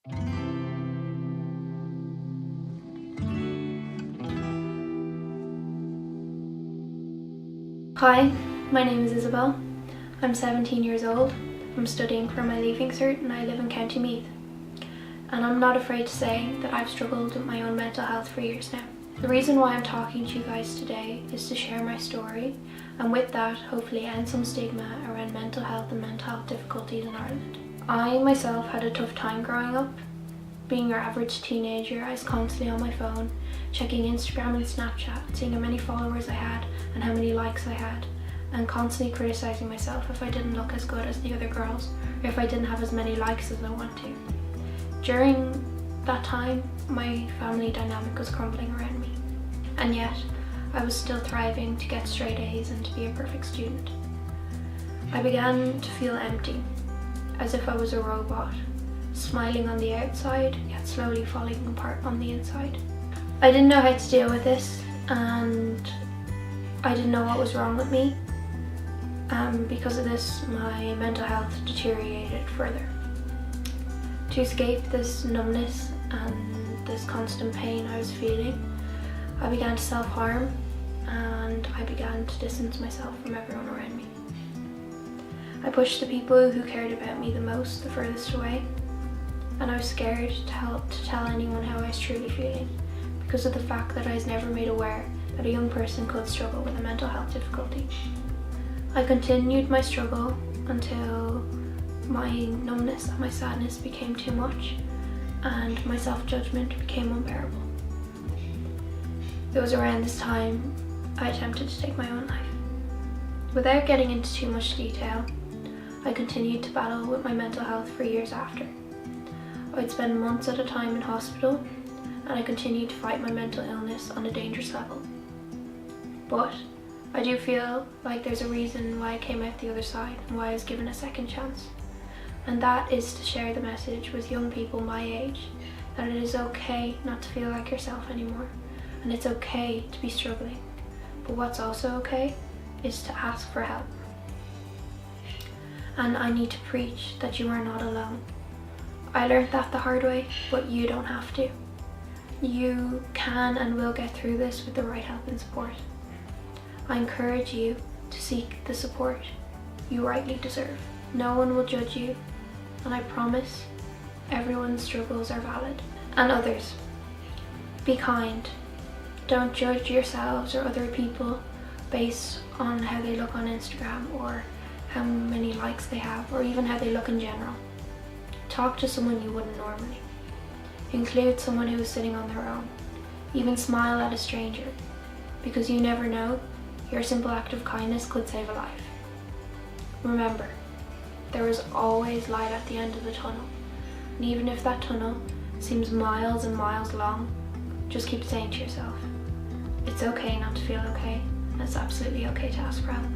Hi, my name is Isabelle. I'm 17 years old. I'm studying for my Leaving Cert and I live in County Meath. And I'm not afraid to say that I've struggled with my own mental health for years now. The reason why I'm talking to you guys today is to share my story, and with that hopefully end some stigma around mental health and mental health difficulties in Ireland. I myself had a tough time growing up. Being your average teenager, I was constantly on my phone, checking Instagram and Snapchat, seeing how many followers I had and how many likes I had, and constantly criticizing myself if I didn't look as good as the other girls, or if I didn't have as many likes as I want to. During that time, my family dynamic was crumbling around me, and yet I was still thriving to get straight A's and to be a perfect student. I began to feel empty, as if I was a robot, smiling on the outside, yet slowly falling apart on the inside. I didn't know how to deal with this, and I didn't know what was wrong with me. Because of this, my mental health deteriorated further. To escape this numbness and this constant pain I was feeling, I began to self-harm, and I began to distance myself from everyone around me. I pushed the people who cared about me the most the furthest away, and I was scared to tell anyone how I was truly feeling, because of the fact that I was never made aware that a young person could struggle with a mental health difficulty. I continued my struggle until my numbness and my sadness became too much, and my self-judgment became unbearable. It was around this time I attempted to take my own life. Without getting into too much detail, I continued to battle with my mental health for years after. I'd spend months at a time in hospital, and I continued to fight my mental illness on a dangerous level. But I do feel like there's a reason why I came out the other side and why I was given a second chance. And that is to share the message with young people my age that it is okay not to feel like yourself anymore, and it's okay to be struggling. But what's also okay is to ask for help. And I need to preach that you are not alone. I learned that the hard way, but you don't have to. You can and will get through this with the right help and support. I encourage you to seek the support you rightly deserve. No one will judge you, and I promise everyone's struggles are valid. And others, be kind. Don't judge yourselves or other people based on how they look on Instagram, or how many likes they have, or even how they look in general. Talk to someone you wouldn't normally. Include someone who is sitting on their own. Even smile at a stranger, because you never know, your simple act of kindness could save a life. Remember, there is always light at the end of the tunnel, and even if that tunnel seems miles and miles long, just keep saying to yourself, it's okay not to feel okay, and it's absolutely okay to ask for help.